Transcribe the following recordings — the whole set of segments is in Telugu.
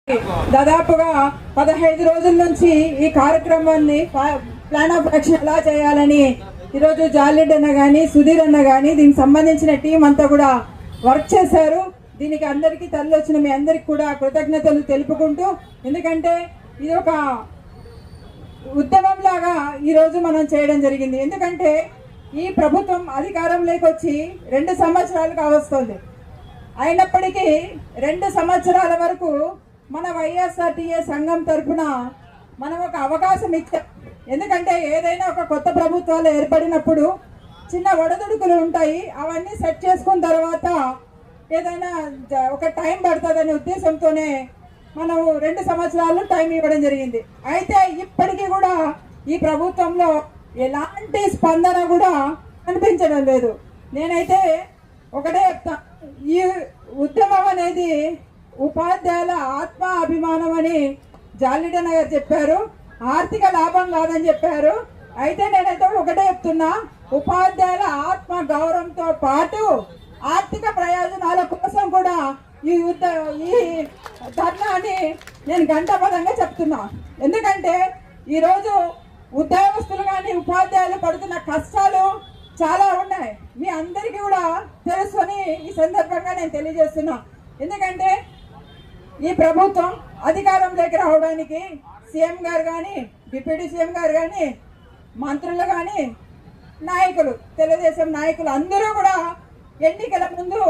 దాదాపుగా 15 రోజుల నుంచి ఈ కార్యక్రమాన్ని ప్లాన్ ఆఫ్ యాక్షన్ ఎలా చేయాలని ఈరోజు జాలిడ్ అన్న కానీ సుధీర్ అన్న కానీ దీనికి సంబంధించిన టీం అంతా కూడా వర్క్ చేశారు. దీనికి అందరికీ తల్లి వచ్చిన మీ అందరికి కూడా కృతజ్ఞతలు తెలుపుకుంటూ, ఎందుకంటే ఇది ఒక ఉద్యమం లాగా ఈరోజు మనం చేయడం జరిగింది. ఎందుకంటే ఈ ప్రభుత్వం అధికారంలోకి వచ్చి 2 సంవత్సరాలు కావస్తుంది. అయినప్పటికీ 2 సంవత్సరాల వరకు మన వైఎస్ఆర్టీఏ సంఘం తరఫున మనం ఒక అవకాశం ఇచ్చాం. ఎందుకంటే ఏదైనా ఒక కొత్త ప్రభుత్వాలు ఏర్పడినప్పుడు చిన్న ఒడదుడుకులు ఉంటాయి, అవన్నీ సెట్ చేసుకున్న తర్వాత ఏదైనా ఒక టైం పడుతుందనే ఉద్దేశంతోనే మనం 2 సంవత్సరాలు టైం ఇవ్వడం జరిగింది. అయితే ఇప్పటికీ కూడా ఈ ప్రభుత్వంలో ఎలాంటి స్పందన కూడా కనిపించడం లేదు. నేనైతే ఒకటే చెప్తా, ఈ ఉద్యమం అనేది ఉపాధ్యాయుల ఆత్మ అభిమానం అని జాలిడన్న గారు చెప్పారు, ఆర్థిక లాభం కాదని చెప్పారు. అయితే నేనైతే ఒకటే చెప్తున్నా, ఉపాధ్యాయుల ఆత్మ గౌరవంతో పాటు ఆర్థిక ప్రయోజనాల కోసం కూడా ఈ ధర్నాని నేను గంటపదంగా చెప్తున్నా. ఎందుకంటే ఈరోజు ఉద్యోగస్తులు కానీ ఉపాధ్యాయులు పడుతున్న కష్టాలు చాలా ఉన్నాయి, మీ అందరికీ కూడా తెలుసు అని ఈ సందర్భంగా నేను తెలియజేస్తున్నా. ఎందుకంటే ఈ ప్రభుత్వం అధికారంలోకి రావడానికి సీఎం గారు కానీ డిప్యూటీ సీఎం గారు కానీ మంత్రులు కానీ నాయకులు తెలుగుదేశం నాయకులు అందరూ కూడా ఎన్నికల ముందు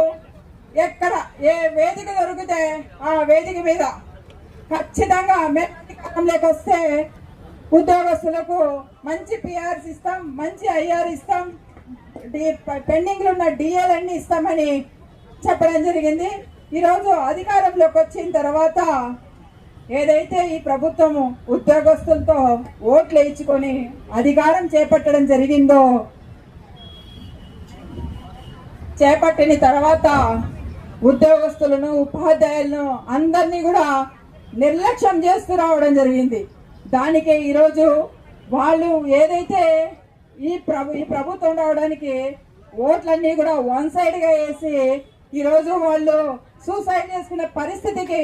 ఎక్కడ ఏ వేదిక దొరికితే ఆ వేదిక మీద ఖచ్చితంగా మేము అధికారంలోకి వస్తే ఉద్యోగస్తులకు మంచి పిఆర్స్ ఇస్తాం, మంచి ఐఆర్ ఇస్తాం, పెండింగ్లు ఉన్న డిఎల్ ఇస్తామని చెప్పడం జరిగింది. ఈరోజు అధికారంలోకి వచ్చిన తర్వాత ఏదైతే ఈ ప్రభుత్వము ఉద్యోగస్తులతో ఓట్లు వేయించుకొని అధికారం చేపట్టడం జరిగిందో, చేపట్టిన తర్వాత ఉద్యోగస్తులను ఉపాధ్యాయులను అందరినీ కూడా నిర్లక్ష్యం చేస్తూ రావడం జరిగింది. దానికే ఈరోజు వాళ్ళు ఏదైతే ఈ ప్రభుత్వం రావడానికి ఓట్లన్నీ కూడా వన్ సైడ్గా వేసి ఈరోజు వాళ్ళు సూసైడ్ చేసుకునే పరిస్థితికి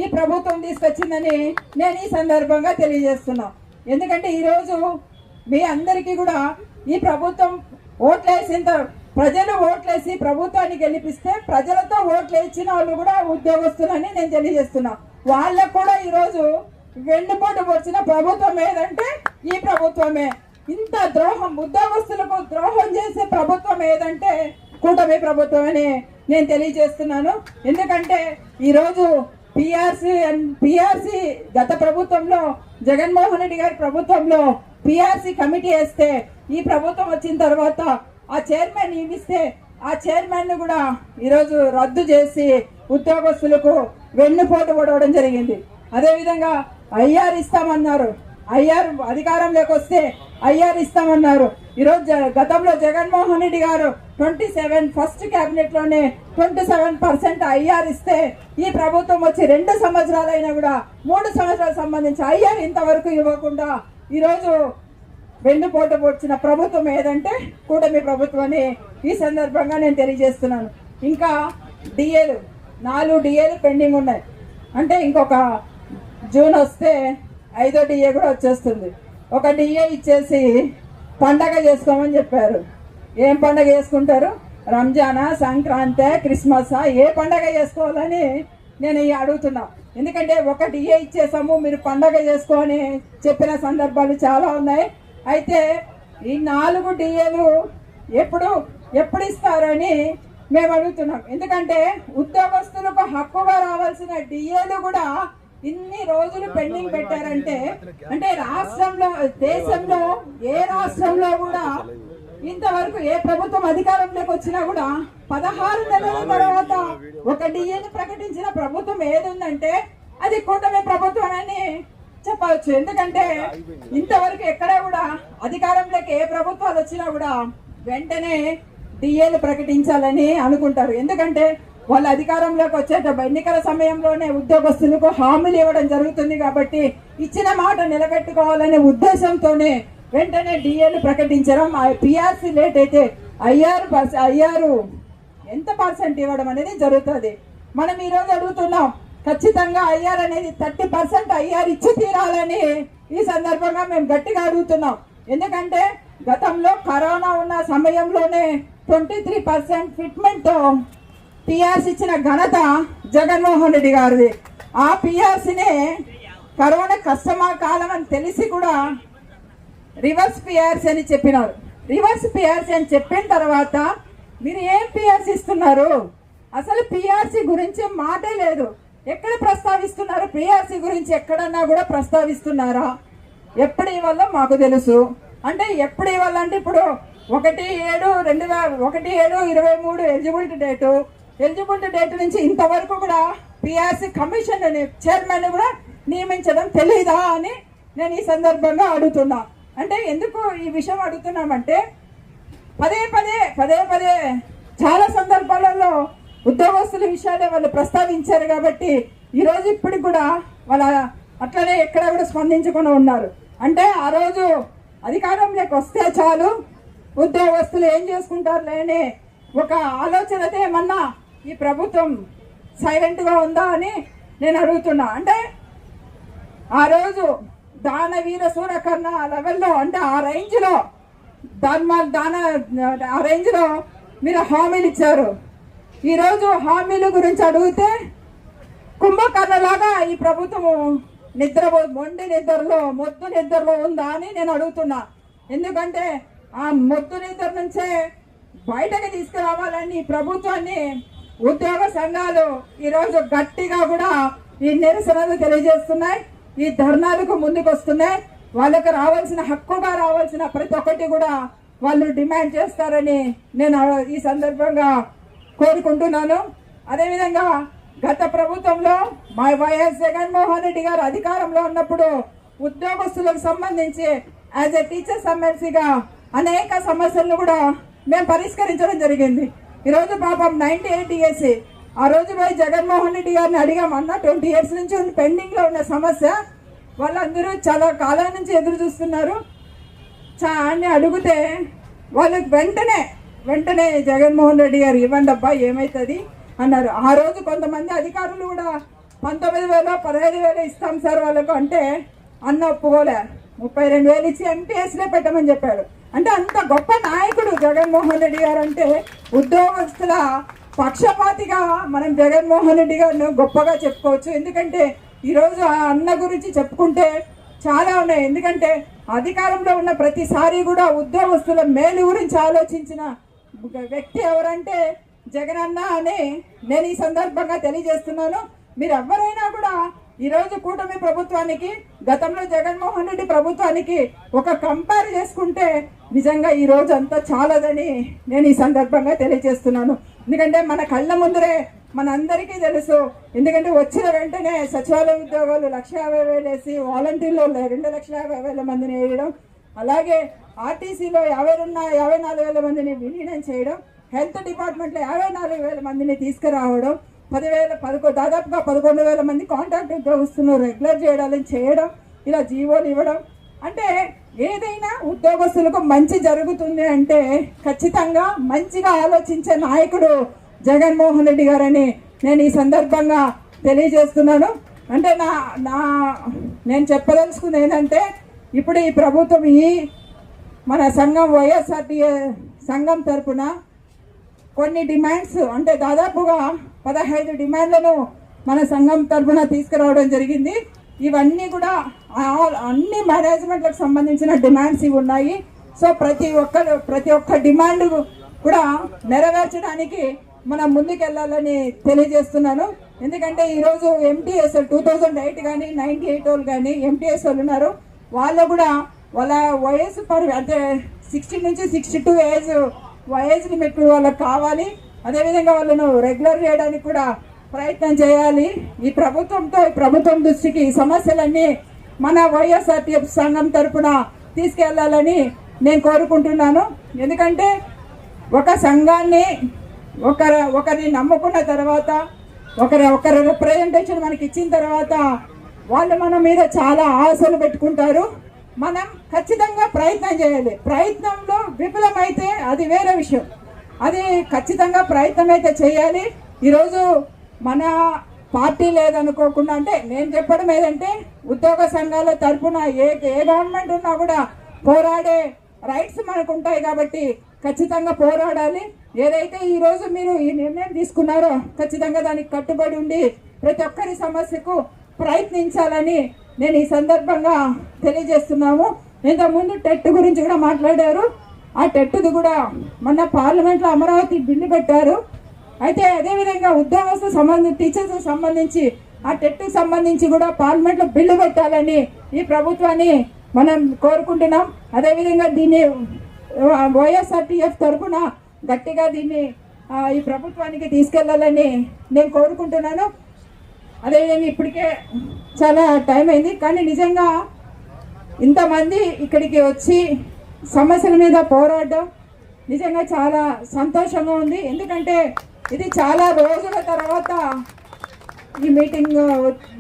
ఈ ప్రభుత్వం తీసుకొచ్చిందని నేను ఈ సందర్భంగా తెలియజేస్తున్నా. ఎందుకంటే ఈరోజు మీ అందరికీ కూడా ఈ ప్రభుత్వం ఓట్లేసిన ప్రజలు ఓట్లేసి ప్రభుత్వాన్ని గెలిపిస్తే ప్రజలతో ఓట్లు ఇచ్చిన వాళ్ళు కూడా ఉద్యోగస్తులని నేను తెలియజేస్తున్నా. వాళ్ళకు కూడా ఈరోజు వెన్నుపోటు వచ్చిన ప్రభుత్వం ఏదంటే ఈ ప్రభుత్వమే. ఇంత ద్రోహం, ఉద్యోగస్తులకు ద్రోహం చేసే ప్రభుత్వం ఏదంటే కూటమి ప్రభుత్వం అని నేను తెలియజేస్తున్నాను. ఎందుకంటే ఈరోజు పిఆర్సి గత ప్రభుత్వంలో జగన్మోహన్ రెడ్డి గారి ప్రభుత్వంలో పిఆర్సి కమిటీ వేస్తే ఈ ప్రభుత్వం వచ్చిన తర్వాత ఆ చైర్మన్ నియమిస్తే ఆ చైర్మన్ కూడా ఈరోజు రద్దు చేసి ఉద్యోగస్తులకు వెన్నుపోటు పడవడం జరిగింది. అదేవిధంగా ఐఆర్ ఇస్తామన్నారు, ఐఆర్ అధికారంలోకి వస్తే ఐఆర్ ఇస్తామన్నారు. ఈరోజు గతంలో జగన్మోహన్ రెడ్డి గారు 27 ఫస్ట్ క్యాబినెట్ లోనే 27% ఐఆర్ ఇస్తే ఈ ప్రభుత్వం వచ్చి 2 సంవత్సరాలైనా కూడా 3 సంవత్సరాలకు సంబంధించి ఐఆర్ ఇంతవరకు ఇవ్వకుండా ఈరోజు వెన్నుపోటు పొడిచిన ప్రభుత్వం ఏదంటే కూటమి ప్రభుత్వం అని ఈ సందర్భంగా నేను తెలియజేస్తున్నాను. ఇంకా డిఏలు 4 డిఏలు పెండింగ్ ఉన్నాయి. అంటే ఇంకొక జూన్ వస్తే 5వ డిఏ కూడా వచ్చేస్తుంది. ఒక డిఏ ఇచ్చేసి పండగ చేసుకోమని చెప్పారు. ఏం పండగ చేసుకుంటారు? రంజానా, సంక్రాంతి, క్రిస్మసా, ఏ పండగ చేసుకోవాలని నేను అడుగుతున్నా. ఎందుకంటే ఒక డిఏ ఇచ్చేసాము, మీరు పండగ చేసుకోని చెప్పిన సందర్భాలు చాలా ఉన్నాయి. అయితే ఈ 4 డిఏలు ఎప్పుడు ఇస్తారని మేము అడుగుతున్నాం. ఎందుకంటే ఉద్యోగస్తులకు హక్కుగా రావాల్సిన డిఏలు కూడా ఇన్ని రోజులు పెండింగ్ పెట్టారంటే, అంటే రాష్ట్రంలో దేశంలో ఏ రాష్ట్రంలో కూడా ఇంతవరకు ఏ ప్రభుత్వం అధికారంలోకి వచ్చినా కూడా 16 నెలల తర్వాత ఒక డిఏని ప్రకటించిన ప్రభుత్వం ఏది ఉందంటే అది కూటమి ప్రభుత్వం అని చెప్పవచ్చు. ఎందుకంటే ఇంతవరకు ఎక్కడ కూడా అధికారంలోకి ఏ ప్రభుత్వాలు వచ్చినా కూడా వెంటనే డిఏలు ప్రకటించాలని అనుకుంటారు. ఎందుకంటే వాళ్ళు అధికారంలోకి వచ్చేటప్పుడు ఎన్నికల సమయంలోనే ఉద్యోగస్తులకు హామీలు ఇవ్వడం జరుగుతుంది కాబట్టి ఇచ్చిన మాట నిలబెట్టుకోవాలనే ఉద్దేశంతోనే వెంటనే డిఏలు ప్రకటించడం. పిఆర్సీ లేట్ అయితే ఐఆర్ ఎంత పర్సెంట్ ఇవ్వడం అనేది జరుగుతుంది. మనం ఈరోజు అడుగుతున్నాం, ఖచ్చితంగా ఐఆర్ అనేది 30% ఐఆర్ ఇచ్చి తీరాలని ఈ సందర్భంగా మేము గట్టిగా అడుగుతున్నాం. ఎందుకంటే గతంలో కరోనా ఉన్న సమయంలోనే 23% ఫిట్మెంట్ పిఆర్సీ ఇచ్చిన ఘనత జగన్మోహన్ రెడ్డి గారిది. ఆ పిఆర్సీనే కరోనా కష్టమా కాలం అని తెలిసి కూడా రివర్స్ పిఆర్సీ అని చెప్పినారు. రివర్స్ పిఆర్సీ అని చెప్పిన తర్వాత మీరు ఏం పిఆర్సీ ఇస్తున్నారు? అసలు పిఆర్సీ గురించి మాటే లేదు. ఎక్కడ ప్రస్తావిస్తున్నారు? పిఆర్సీ గురించి ఎక్కడన్నా కూడా ప్రస్తావిస్తున్నారా? ఎప్పుడు ఇవ్వాలో మాకు తెలుసు. అంటే ఎప్పుడు ఇవ్వాలంటే ఇప్పుడు 1/7/2023 ఎలిజిబిలిటీ డేట్ నుంచి ఇంతవరకు కూడా పిఆర్సీ కమిషన్ చైర్మన్ కూడా నియమించడం తెలీదా అని నేను ఈ సందర్భంగా అడుగుతున్నా. అంటే ఎందుకు ఈ విషయం అడుగుతున్నామంటే పదే పదే చాలా సందర్భాలలో ఉద్యోగస్తుల విషయాలే వాళ్ళు ప్రస్తావించారు కాబట్టి ఈరోజు ఇప్పుడు కూడా వాళ్ళ అట్లనే ఎక్కడ కూడా స్పందించకుండా ఉన్నారు. అంటే ఆ రోజు అధికారంలోకి వస్తే చాలు ఉద్యోగస్తులు ఏం చేసుకుంటారు లేని ఒక ఆలోచనతో ఏమన్నా ఈ ప్రభుత్వం సైలెంట్గా ఉందా అని నేను అడుగుతున్నా. అంటే ఆ రోజు దానవీర సూరకర్ణ లెవెల్లో అంటే ఆ రేంజ్లో ఆ రేంజ్లో మీరు హామీలు ఇచ్చారు. ఈరోజు హామీల గురించి అడిగితే కుంభకర్ణలాగా ఈ ప్రభుత్వము మొద్దు నిద్రలో ఉందా అని నేను అడుగుతున్నా. ఎందుకంటే ఆ మొద్దు నిద్ర నుంచే బయటకు తీసుకురావాలని ఈ ప్రభుత్వాన్ని ఉద్యోగ సంఘాలు ఈరోజు గట్టిగా కూడా ఈ నిరసనలు తెలియజేస్తున్నాయి, ఈ ధర్నాలకు ముందుకు వస్తున్నాయి. వాళ్ళకు రావాల్సిన హక్కుగా రావాల్సిన ప్రతి ఒక్కటి కూడా వాళ్ళు డిమాండ్ చేస్తారని నేను ఈ సందర్భంగా కోరుకుంటున్నాను. అదేవిధంగా గత ప్రభుత్వంలో మా వైఎస్ జగన్మోహన్ రెడ్డి గారు అధికారంలో ఉన్నప్పుడు ఉద్యోగస్తులకు సంబంధించి యాజ్ ఎ టీచర్స్ ఎమ్మెల్సీగా అనేక సమస్యలను కూడా మేము పరిష్కరించడం జరిగింది. ఈరోజు పాపం 98 ఇయర్స్ ఆ రోజు పోయి జగన్మోహన్ రెడ్డి గారిని అడిగామన్నా 20 ఇయర్స్ నుంచి పెండింగ్లో ఉన్న సమస్య వాళ్ళందరూ చాలా కాలం నుంచి ఎదురు చూస్తున్నారు అని అడిగితే వాళ్ళకి వెంటనే జగన్మోహన్ రెడ్డి గారు ఇవ్వండి అబ్బా ఏమవుతుంది అన్నారు. ఆ రోజు కొంతమంది అధికారులు కూడా 19,000 15,000 ఇస్తాం సార్ వాళ్ళకు అంటే అన్న ఒప్పుకోలే. 32,000 ఇచ్చి ఎంపీఎస్లే పెట్టమని చెప్పాడు. అంటే అంత గొప్ప నాయకుడు జగన్మోహన్ రెడ్డి గారు. అంటే ఉద్యోగస్తుల పక్షపాతిగా మనం జగన్మోహన్ రెడ్డి గారిని గొప్పగా చెప్పుకోవచ్చు. ఎందుకంటే ఈరోజు ఆ అన్న గురించి చెప్పుకుంటే చాలా ఉన్నాయి. ఎందుకంటే అధికారంలో ఉన్న ప్రతిసారి కూడా ఉద్యోగస్తుల మేలు గురించి ఆలోచించిన వ్యక్తి ఎవరంటే జగన్ అన్న అని నేను ఈ సందర్భంగా తెలియజేస్తున్నాను. మీరు ఎవరైనా కూడా ఈరోజు కూటమి ప్రభుత్వానికి గతంలో జగన్మోహన్ రెడ్డి ప్రభుత్వానికి ఒక కంపేర్ చేసుకుంటే నిజంగా ఈ రోజు అంతా చాలదని నేను ఈ సందర్భంగా తెలియజేస్తున్నాను. ఎందుకంటే మన కళ్ళ ముందరే మనందరికీ తెలుసు. ఎందుకంటే వచ్చిన వెంటనే సచివాలయ ఉద్యోగాలు 1,50,000 వేసి వాలంటీర్లు 2,50,000 మందిని వేయడం, అలాగే ఆర్టీసీలో 54,000 మందిని విలీనం చేయడం, హెల్త్ డిపార్ట్మెంట్లో 54,000 మందిని తీసుకురావడం, దాదాపుగా 11,000 మంది కాంట్రాక్ట్ ఉద్యోగస్తులను రెగ్యులర్ చేయడం, ఇలా జీవోలు ఇవ్వడం. అంటే ఏదైనా ఉద్యోగస్తులకు మంచి జరుగుతుంది అంటే ఖచ్చితంగా మంచిగా ఆలోచించే నాయకుడు జగన్మోహన్ రెడ్డి గారని నేను ఈ సందర్భంగా తెలియజేస్తున్నాను. అంటే నేను చెప్పదలుచుకుంది ఏంటంటే ఇప్పుడు ఈ ప్రభుత్వం మన సంఘం వైఎస్ఆర్టీఏ సంఘం తరపున కొన్ని డిమాండ్స్ అంటే దాదాపుగా 15 డిమాండ్లను మన సంఘం తరఫున తీసుకురావడం జరిగింది. ఇవన్నీ కూడా అన్ని మేనేజ్మెంట్లకు సంబంధించిన డిమాండ్స్ ఇవి ఉన్నాయి. సో ప్రతి ఒక్క డిమాండ్ కూడా నెరవేర్చడానికి మనం ముందుకెళ్ళాలని తెలియజేస్తున్నాను. ఎందుకంటే ఈరోజు ఎంటీఎస్ 2008 కానీ 98 వాళ్ళు కానీ ఎంటీఎస్ వాళ్ళు ఉన్నారు. వాళ్ళు కూడా వాళ్ళ వయసు అంటే 60 నుంచి 62 ఏజ్ లిమిట్ వాళ్ళకి కావాలి. అదేవిధంగా వాళ్ళను రెగ్యులర్ చేయడానికి కూడా ప్రయత్నం చేయాలి. ఈ ప్రభుత్వం దృష్టికి ఈ సమస్యలన్నీ మన వైఎస్ఆర్టీఎఫ్ సంఘం తరఫున తీసుకెళ్లాలని నేను కోరుకుంటున్నాను. ఎందుకంటే ఒక సంఘాన్ని ఒకరిని నమ్ముకున్న తర్వాత ఒకరి రిప్రజెంటేషన్ మనకి ఇచ్చిన తర్వాత వాళ్ళు మన మీద చాలా ఆశలు పెట్టుకుంటారు. మనం ఖచ్చితంగా ప్రయత్నం చేయాలి. ప్రయత్నంలో విఫలమైతే అది వేరే విషయం. అది ఖచ్చితంగా ప్రయత్నం అయితే చేయాలి. ఈరోజు మన పార్టీ లేదనుకోకుండా, అంటే నేను చెప్పడం ఏదంటే ఉద్యోగ సంఘాల తరఫున ఏ గవర్నమెంట్ ఉన్నా కూడా పోరాడే రైట్స్ మనకు ఉంటాయి కాబట్టి ఖచ్చితంగా పోరాడాలి. ఏదైతే ఈరోజు మీరు ఈ నిర్ణయం తీసుకున్నారో ఖచ్చితంగా దానికి కట్టుబడి ఉండి ప్రతి ఒక్కరి సమస్యకు ప్రయత్నించాలని నేను ఈ సందర్భంగా తెలియజేస్తున్నాము. ఇంతకుముందు టెట్ గురించి కూడా మాట్లాడారు. ఆ టెట్ది కూడా మొన్న పార్లమెంట్లో అమరావతి బిల్లు పెట్టారు. అయితే అదేవిధంగా ఉద్యోగస్తులకు టీచర్స్కి సంబంధించి ఆ టెట్కి సంబంధించి కూడా పార్లమెంట్లో బిల్లు పెట్టాలని ఈ ప్రభుత్వాన్ని మనం కోరుకుంటున్నాం. అదేవిధంగా దీన్ని వైఎస్ఆర్టీఎఫ్ తరఫున గట్టిగా దీన్ని ఈ ప్రభుత్వానికి తీసుకెళ్లాలని నేను కోరుకుంటున్నాను. అదేవిధంగా ఇప్పటికే చాలా టైం అయింది, కానీ నిజంగా ఇంతమంది ఇక్కడికి వచ్చి సమస్యల మీద పోరాడడం నిజంగా చాలా సంతోషంగా ఉంది. ఎందుకంటే ఇది చాలా రోజుల తర్వాత ఈ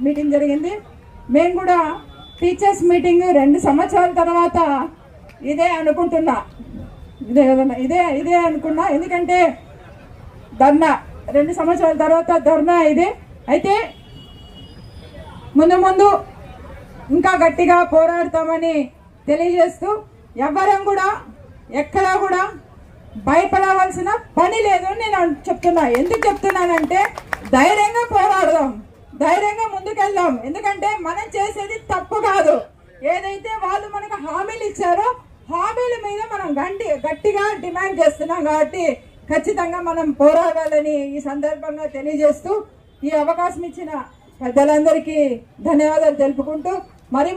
మీటింగ్ జరిగింది. మేము కూడా టీచర్స్ మీటింగ్ 2 సంవత్సరాల తర్వాత ఇదే అనుకుంటున్నా. ఎందుకంటే ధర్నా 2 సంవత్సరాల తర్వాత ధర్నా ఇదే. అయితే ముందు ఇంకా గట్టిగా పోరాడతామని తెలియజేస్తూ ఎవ్వరం కూడా ఎక్కడా కూడా భయపడవలసిన పని లేదు నేను చెప్తున్నా. ఎందుకు చెప్తున్నానంటే ధైర్యంగా పోరాడదాం, ధైర్యంగా ముందుకెళ్దాం. ఎందుకంటే మనం చేసేది తప్పు కాదు. ఏదైతే వాళ్ళు మనకు హామీలు ఇచ్చారో హామీల మీద మనం గట్టిగా డిమాండ్ చేస్తున్నాం కాబట్టి ఖచ్చితంగా మనం పోరాడాలని ఈ సందర్భంగా తెలియజేస్తూ ఈ అవకాశం ఇచ్చిన పెద్దలందరికీ ధన్యవాదాలు తెలుపుకుంటూ మరి